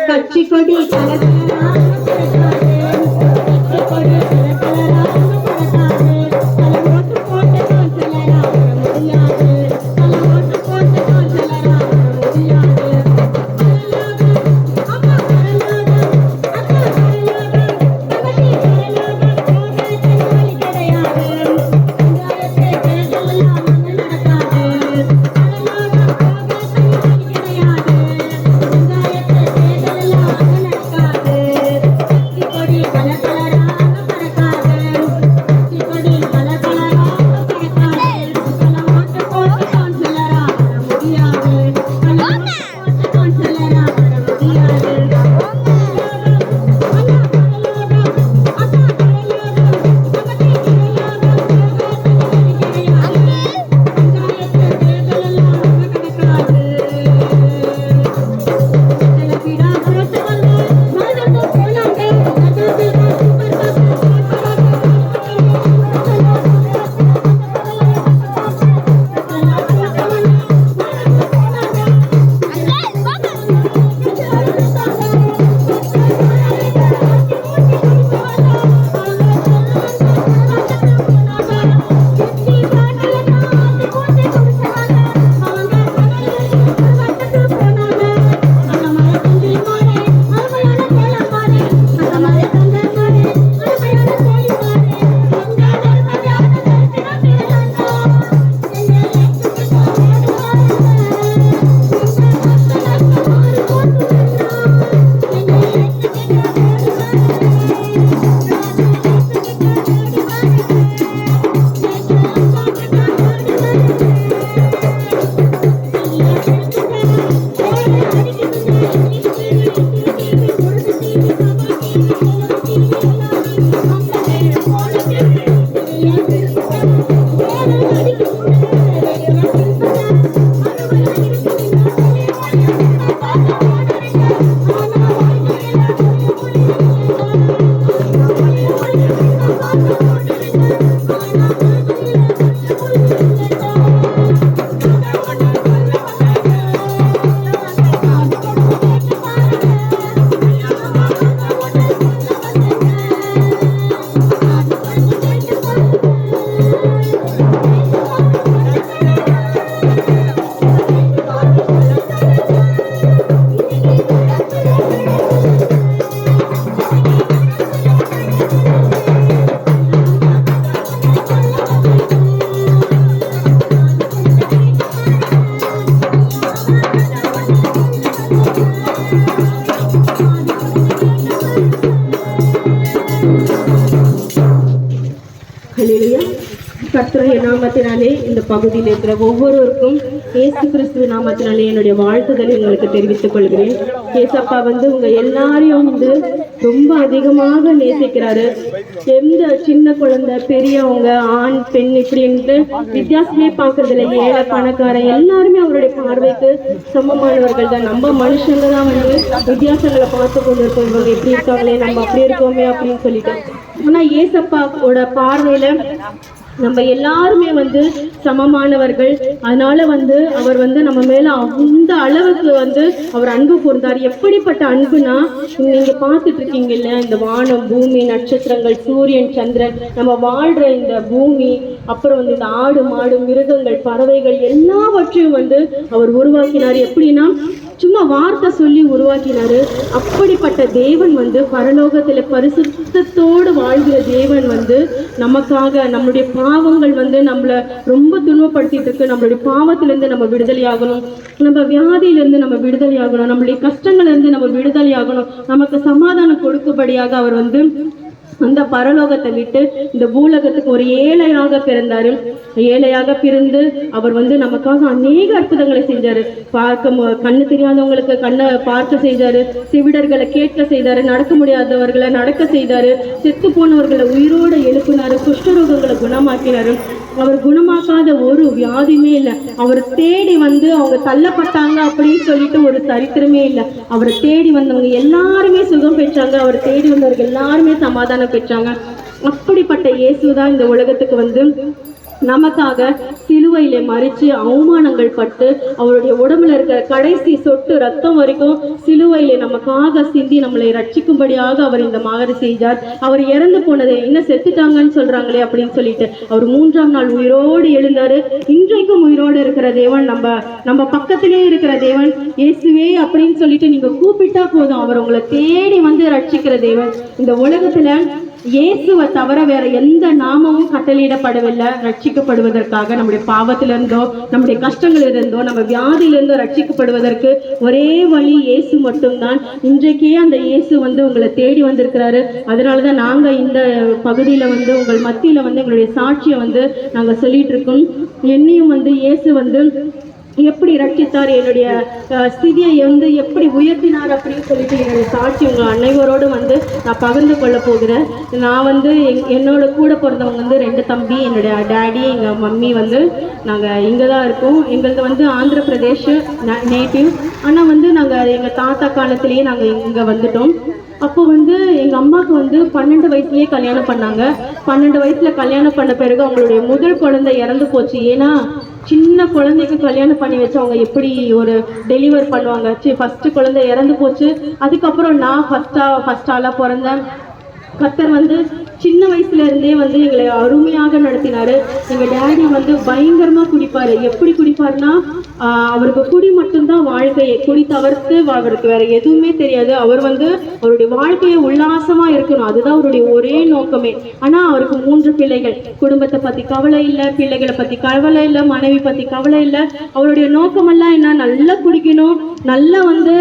கட்சி கொடி கர்த்தருடைய நாமத்தினாலே இந்த பகுதியில் இருக்கிற ஒவ்வொருவருக்கும் இயேசு கிறிஸ்துவ நாமத்தினாலே என்னுடைய வாழ்த்துதலை உங்களுக்கு தெரிவித்துக் கொள்கிறேன். ஏசப்பா உங்க எல்லாரையும் ரொம்ப அதிகமாக நேசிக்கிறாரு. எந்த சின்ன குழந்தை பெரியவங்க ஆண் பெண் இப்படின்ட்டு வித்தியாசமே பார்க்கறதில்ல. ஏழை பணக்காரன் எல்லாருமே அவருடைய பார்வைக்கு சமமானவர்கள் தான். நம்ம மனுஷங்க தான் வித்தியாசங்களை பார்த்து கொண்டு இருக்கோம். இவங்க எப்படி இருக்காங்களே, நம்ம அப்படி இருக்கோமே அப்படின்னு சொல்லிட்டு. ஆனா ஏசப்பாவோட பார்வையில நம்ம எல்லாருமே வந்து சமமானவர்கள். அதனால வந்து அவர் வந்து நம்ம மேல அந்த அளவுக்கு வந்து அவர் அன்பு கூர்ந்தார். எப்படிப்பட்ட அன்புனா, நீங்க பார்த்துட்டு இருக்கீங்க இல்லையா, இந்த வானம், பூமி, நட்சத்திரங்கள், சூரியன், சந்திரன், நம்ம வாழ்ற இந்த பூமி, அப்புறம் வந்து இந்த ஆடு, மாடு, மிருகங்கள், பறவைகள் எல்லாவற்றையும் வந்து அவர் உருவாக்கினார். எப்படின்னா, சும்மா வார்த்தை சொல்லி உருவாக்கினாரு. அப்படிப்பட்ட தேவன் வந்து பரலோகத்துல பரிசுத்தத்தோடு வாழ்கிற தேவன் வந்து நமக்காக, நம்மளுடைய பாவங்கள் வந்து நம்மளை ரொம்ப துன்பப்படுத்திட்டு இருக்கு, நம்மளுடைய பாவத்திலிருந்து நம்ம விடுதலையாகணும், நம்ம வியாதியிலிருந்து நம்ம விடுதலையாகணும், நம்மளுடைய கஷ்டங்கள்ல இருந்து நம்ம விடுதலையாகணும், நமக்கு சமாதானம் கொடுக்கும்படியாக அவர் வந்து அந்த பரலோகத்தை விட்டு இந்த பூலகத்துக்கு ஒரு ஏழையாக பிறந்தாரு. ஏழையாக பிறந்து அவர் வந்து நமக்காக அநேக அற்புதங்களை செஞ்சாரு. கண்ணு தெரியாதவங்களுக்கு கண்ணை பார்க்க செய்தாரு, செவிடர்களை கேட்க செய்தாரு, நடக்க முடியாதவர்களை நடக்க செய்தாரு, செத்து போனவர்களை உயிரோடு எழுப்பினாரு, குஷ்டரோகங்களை குணமாக்கினாரு. அவர் குணமாக்காத ஒரு வியாதியுமே இல்லை. அவர் தேடி வந்து அவங்க தள்ளப்பட்டாங்க அப்படின்னு சொல்லிட்டு ஒரு சரித்திரமே இல்லை. அவரை தேடி வந்தவங்க எல்லாருமே சுகம் பெற்றாங்க. அவர் தேடி வந்தவர்கள் எல்லாருமே சமாதானம் பெற்றாங்க. அப்படிப்பட்ட இயேசுதான் இந்த உலகத்துக்கு வந்து நமக்காக சிலுவையில மறிச்சு அவமானங்கள் பட்டு அவருடைய உடம்புல இருக்கிற கடைசி சொட்டு ரத்தம் வரைக்கும் சிலுவையில நமக்காக சிந்தி நம்மளை ரட்சிக்கும்படியாக அவர் இந்த மாதிரி செய்தார். அவர் இறந்து போனதை இன்னும் செத்துட்டாங்கன்னு சொல்றாங்களே அப்படின்னு சொல்லிட்டு அவர் 3ஆம் நாள் உயிரோடு எழுந்தாரு. இன்றைக்கும் உயிரோடு இருக்கிற தேவன், நம்ம பக்கத்திலே இருக்கிற தேவன் இயேசுவே அப்படின்னு சொல்லிட்டு நீங்க கூப்பிட்டா போதும், அவர் உங்களை தேடி வந்து ரட்சிக்கிற தேவன். இந்த உலகத்துல இயேசுவை தவிர வேற எந்த நாமமும் கட்டளையிடப்படவில்லை ரட்சிக்கப்படுவதற்காக. நம்முடைய பாவத்திலிருந்தோ, நம்முடைய கஷ்டங்களிலிருந்தோ, நம்ம வியாதியிலிருந்தோ ரட்சிக்கப்படுவதற்கு ஒரே வழி இயேசு மட்டும்தான். இன்றைக்கே அந்த இயேசு வந்து உங்களை தேடி வந்திருக்கிறாரு. அதனாலதான் நாங்க இந்த பகுதியில வந்து உங்கள் மத்தியில வந்து எங்களுடைய சாட்சியை வந்து நாங்க சொல்லிட்டு இருக்கோம். என்னையும் வந்து இயேசு வந்து எப்படி ரட்சித்தார், என்னுடைய ஸ்திதியை வந்து எப்படி உயர்த்தினார் அப்படின்னு சொல்லிட்டு என்னுடைய சாட்சி உங்கள் அனைவரோடு வந்து நான் பகிர்ந்து கொள்ள போகிறேன். நான் வந்து என்னோட கூட பிறந்தவங்க வந்து 2 தம்பி, என்னுடைய டேடி, எங்கள் மம்மி வந்து நாங்கள் இங்கே தான் இருக்கோம். எங்களது வந்து ஆந்திர பிரதேஷ் நேட்டிவ். ஆனால் வந்து நாங்கள் எங்கள் தாத்தா காலத்திலேயே நாங்கள் இங்கே வந்துட்டோம். அப்போ வந்து எங்கள் அம்மாவுக்கு வந்து 12 வயசுலேயே கல்யாணம் பண்ணாங்க. 12 வயசில் கல்யாணம் பண்ண பிறகு அவங்களுடைய முதல் குழந்தை இறந்து போச்சு. ஏன்னா சின்ன குழந்தைக்கு கல்யாணம் பண்ணி வச்சு அவங்க எப்படி ஒரு டெலிவர் பண்ணுவாங்க. ஃபர்ஸ்ட் குழந்தை இறந்து போச்சு. அதுக்கப்புறம் நான் ஃபர்ஸ்ட் ஆளாக பிறந்தேன். கர்த்தர் வந்து சின்ன வயசுல இருந்தே வந்து எங்களை அருமையாக நடத்தினாரு. எங்க டேடி வந்து பயங்கரமா குடிப்பாரு. எப்படி குடிப்பாருன்னா, அவருக்கு குடி மட்டும்தான் வாழ்க்கையை, குடி தவிர்த்து அவருக்கு வேற எதுவுமே தெரியாது. அவர் வந்து அவருடைய வாழ்க்கையை உல்லாசமா இருக்கணும், அதுதான் அவருடைய ஒரே நோக்கமே. ஆனா அவருக்கு 3 பிள்ளைகள். குடும்பத்தை பத்தி கவலை இல்லை, பிள்ளைகளை பத்தி கவலை இல்லை, மனைவி பத்தி கவலை இல்லை. அவருடைய நோக்கமெல்லாம் என்ன, நல்லா குடிக்கணும், நல்லா வந்து